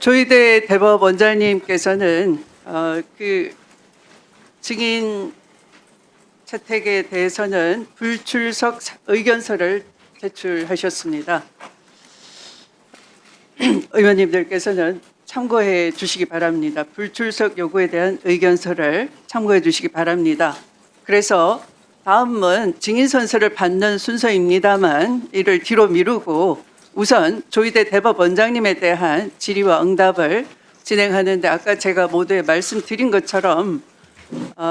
조희대 대법원장님께서는 그 증인 채택에 대해서는 불출석 의견서를 제출하셨습니다. 의원님들께서는 참고해 주시기 바랍니다. 불출석 요구에 대한 의견서를 참고해 주시기 바랍니다. 그래서 다음은 증인 선서를 받는 순서입니다만 이를 뒤로 미루고 우선 조희대 대법원장님에 대한 질의와 응답을 진행하는데 아까 제가 모두에 말씀드린 것처럼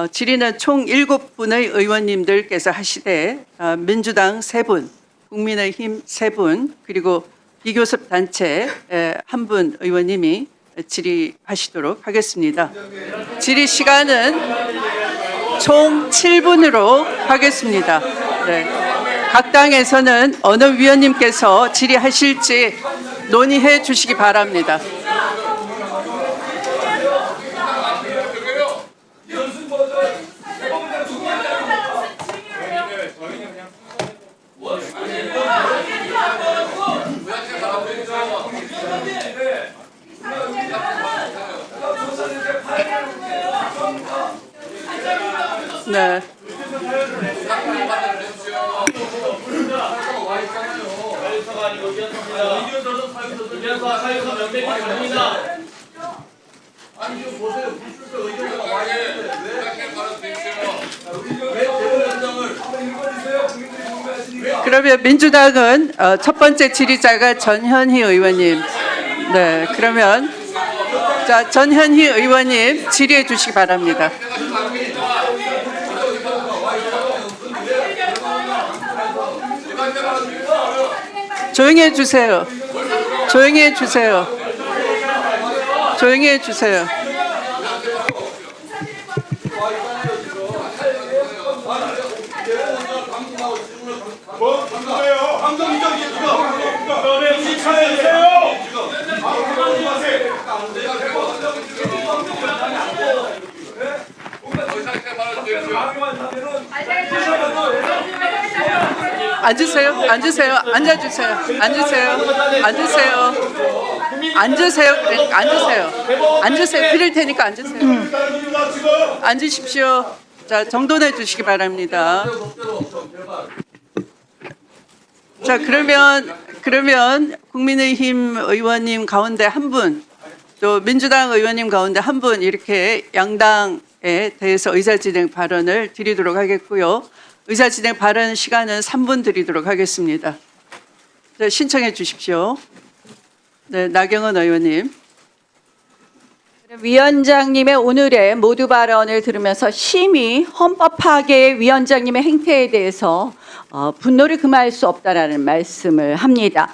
질의는 총 7분의 의원님들께서 하시되 민주당 3분, 국민의힘 3분, 그리고 비교섭 단체 1분 의원님이 질의하시도록 하겠습니다. 질의 시간은 총 7분으로 하겠습니다. 네. 각 당에서는 어느 위원님께서 질의하실지 논의해 주시기 바랍니다. 네. 그러면 민주당은 첫 번째 질의자가 전현희 의원님. 네, 그러면 자 전현희 의원님 질의해 주시기 바랍니다. 조용히 해주세요. 조용히 해주세요. 조용히 해주세요. 앉으세요. 앉으세요. 앉아주세요. 앉으세요. 앉으세요. 앉으세요. 앉으세요. 앉으세요. 드릴 테니까 앉으세요. 앉으십시오. 자, 정돈해 주시기 바랍니다. 자, 그러면 국민의힘 의원님 가운데 한 분, 또 민주당 의원님 가운데 한 분 이렇게 양당에 대해서 의사진행 발언을 드리도록 하겠고요. 의사진행 발언 시간은 3분 드리도록 하겠습니다. 네, 신청해 주십시오. 네, 나경원 의원님. 위원장님의 오늘의 모두 발언을 들으면서 심히 헌법 파괴의 위원장님의 행태에 대해서 분노를 금할 수 없다라는 말씀을 합니다.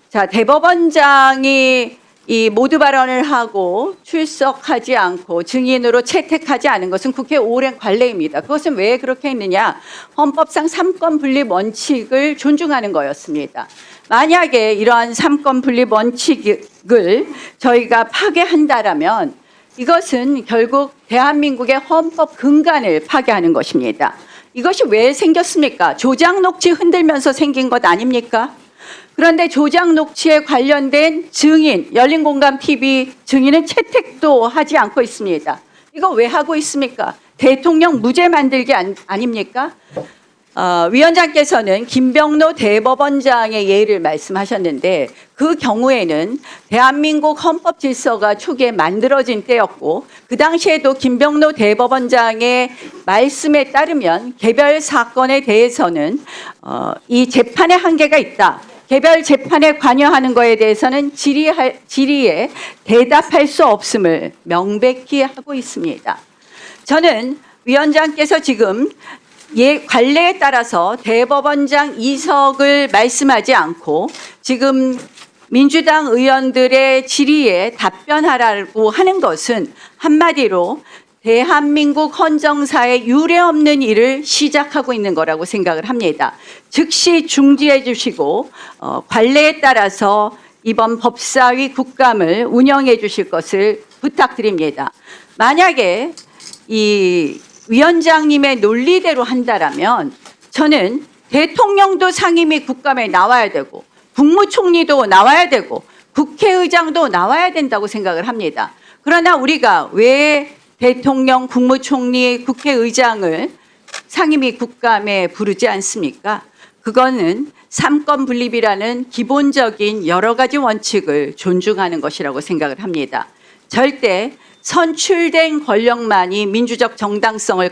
자, 대법원장이 이 모두 발언을 하고 출석하지 않고 증인으로 채택하지 않은 것은 국회 오랜 관례입니다. 그것은 왜 그렇게 했느냐? 헌법상 삼권 분립 원칙을 존중하는 거였습니다. 만약에 이러한 삼권 분립 원칙을 저희가 파괴한다라면 이것은 결국 대한민국의 헌법 근간을 파괴하는 것입니다. 이것이 왜 생겼습니까? 조작 녹취 흔들면서 생긴 것 아닙니까? 그런데 조작 녹취에 관련된 증인, 열린공감TV 증인은 채택도 하지 않고 있습니다. 이거 왜 하고 있습니까? 대통령 무죄 만들기 아닙니까? 위원장께서는 김병로 대법원장의 예를 말씀하셨는데 그 경우에는 대한민국 헌법 질서가 초기에 만들어진 때였고 그 당시에도 김병로 대법원장의 말씀에 따르면 개별 사건에 대해서는 이 재판의 한계가 있다. 개별 재판에 관여하는 것에 대해서는 질의에 대답할 수 없음을 명백히 하고 있습니다. 저는 위원장께서 지금 관례에 따라서 대법원장 이석을 말씀하지 않고 지금 민주당 의원들의 질의에 답변하라고 하는 것은 한마디로 대한민국 헌정사에 유례없는 일을 시작하고 있는 거라고 생각을 합니다. 즉시 중지해 주시고 관례에 따라서 이번 법사위 국감을 운영해 주실 것을 부탁드립니다. 만약에 이 위원장님의 논리대로 한다라면 저는 대통령도 상임위 국감에 나와야 되고 국무총리도 나와야 되고 국회의장도 나와야 된다고 생각을 합니다. 그러나 우리가 왜 대통령, 국무총리, 국회의장을 상임위 국감에 부르지 않습니까? 그거는 삼권 분립이라는 기본적인 여러 가지 원칙을 존중하는 것이라고 생각을 합니다. 절대 선출된 권력만이 민주적 정당성을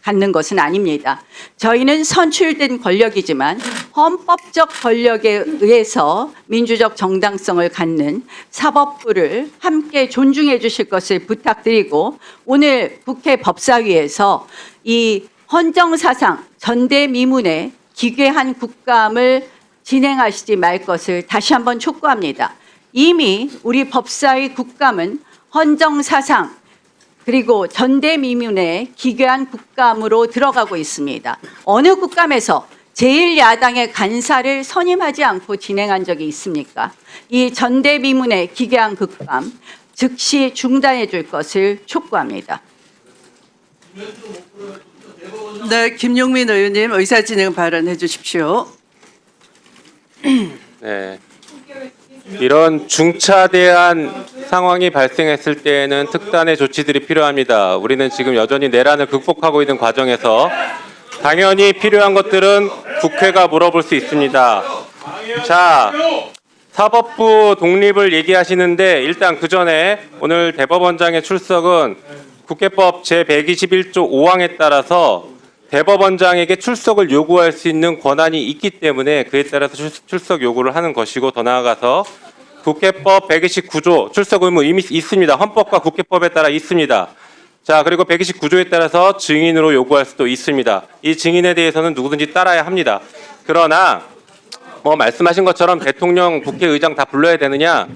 갖는 것은 아닙니다. 저희는 선출된 권력이지만 헌법적 권력에 의해서 민주적 정당성을 갖는 사법부를 함께 존중해 주실 것을 부탁드리고, 오늘 국회 법사위에서 이 헌정사상 전대미문에 기괴한 국감을 진행하시지 말 것을 다시 한번 촉구합니다. 이미 우리 법사위 국감은 헌정사상 그리고 전대미문의 기괴한 국감으로 들어가고 있습니다. 어느 국감에서 제1야당의 간사를 선임하지 않고 진행한 적이 있습니까? 이 전대미문의 기괴한 국감 즉시 중단해 줄 것을 촉구합니다. 네, 김용민 의원님 의사진행 발언해 주십시오. 네. 이런 중차대한 상황이 발생했을 때에는 특단의 조치들이 필요합니다. 우리는 지금 여전히 내란을 극복하고 있는 과정에서 당연히 필요한 것들은 국회가 물어볼 수 있습니다. 자, 사법부 독립을 얘기하시는데 일단 그 전에 오늘 대법원장의 출석은 국회법 제121조 5항에 따라서 대법원장에게 출석을 요구할 수 있는 권한이 있기 때문에 그에 따라서 출석 요구를 하는 것이고, 더 나아가서 국회법 129조 출석 의무 이미 있습니다. 헌법과 국회법에 따라 있습니다. 자, 그리고 129조에 따라서 증인으로 요구할 수도 있습니다. 이 증인에 대해서는 누구든지 따라야 합니다. 그러나 뭐 말씀하신 것처럼 대통령, 국회의장 다 불러야 되느냐?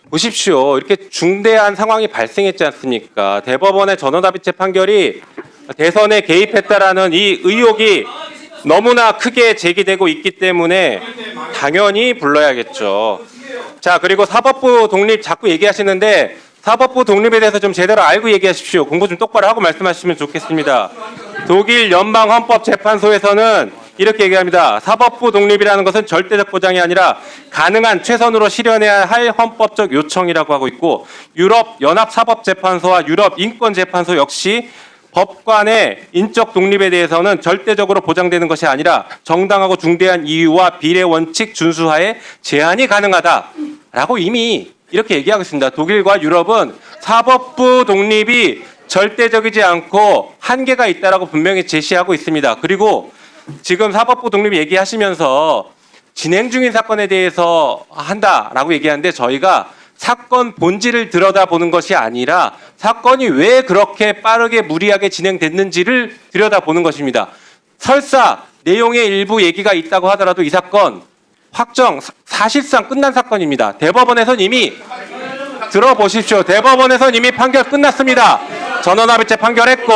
보십시오. 이렇게 중대한 상황이 발생했지 않습니까? 대법원의 전원합의체 판결이 대선에 개입했다라는 이 의혹이 너무나 크게 제기되고 있기 때문에 당연히 불러야겠죠. 자, 그리고 사법부 독립 자꾸 얘기하시는데 사법부 독립에 대해서 좀 제대로 알고 얘기하십시오. 공부 좀 똑바로 하고 말씀하시면 좋겠습니다. 독일 연방헌법재판소에서는 이렇게 얘기합니다. 사법부 독립이라는 것은 절대적 보장이 아니라 가능한 최선으로 실현해야 할 헌법적 요청이라고 하고 있고, 유럽 연합사법재판소와 유럽 인권재판소 역시 법관의 인적 독립에 대해서는 절대적으로 보장되는 것이 아니라 정당하고 중대한 이유와 비례 원칙 준수하에 제한이 가능하다라고 이미 이렇게 얘기하고 있습니다. 독일과 유럽은 사법부 독립이 절대적이지 않고 한계가 있다라고 분명히 제시하고 있습니다. 그리고 지금 사법부 독립 얘기하시면서 진행 중인 사건에 대해서 한다라고 얘기하는데, 저희가 사건 본질을 들여다보는 것이 아니라 사건이 왜 그렇게 빠르게 무리하게 진행됐는지를 들여다보는 것입니다. 설사 내용의 일부 얘기가 있다고 하더라도 이 사건 확정 사실상 끝난 사건입니다. 대법원에선 이미 들어보십시오. 대법원에선 이미 판결 끝났습니다. 전원합의체 판결했고,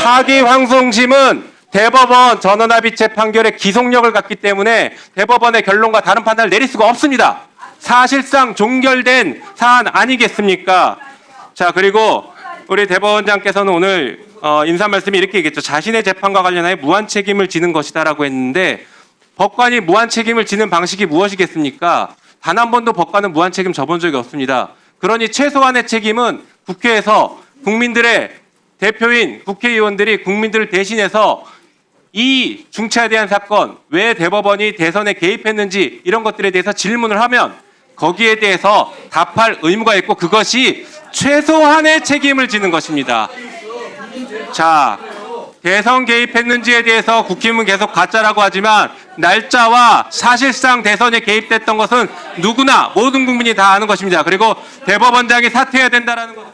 파기환송심은 대법원 전원합의체 판결의 기속력을 갖기 때문에 대법원의 결론과 다른 판단을 내릴 수가 없습니다. 사실상 종결된 사안 아니겠습니까? 자, 그리고 우리 대법원장께서는 오늘 인사 말씀이 이렇게 얘기했죠. 자신의 재판과 관련하여 무한 책임을 지는 것이다라고 했는데, 법관이 무한 책임을 지는 방식이 무엇이겠습니까? 단 한 번도 법관은 무한 책임 져본 적이 없습니다. 그러니 최소한의 책임은 국회에서 국민들의 대표인 국회의원들이 국민들을 대신해서 이 중차대한 사건, 왜 대법원이 대선에 개입했는지 이런 것들에 대해서 질문을 하면 거기에 대해서 답할 의무가 있고, 그것이 최소한의 책임을 지는 것입니다. 자, 대선 개입했는지에 대해서 국힘은 계속 가짜라고 하지만 날짜와 사실상 대선에 개입됐던 것은 누구나 모든 국민이 다 아는 것입니다. 그리고 대법원장이 사퇴해야 된다는 것은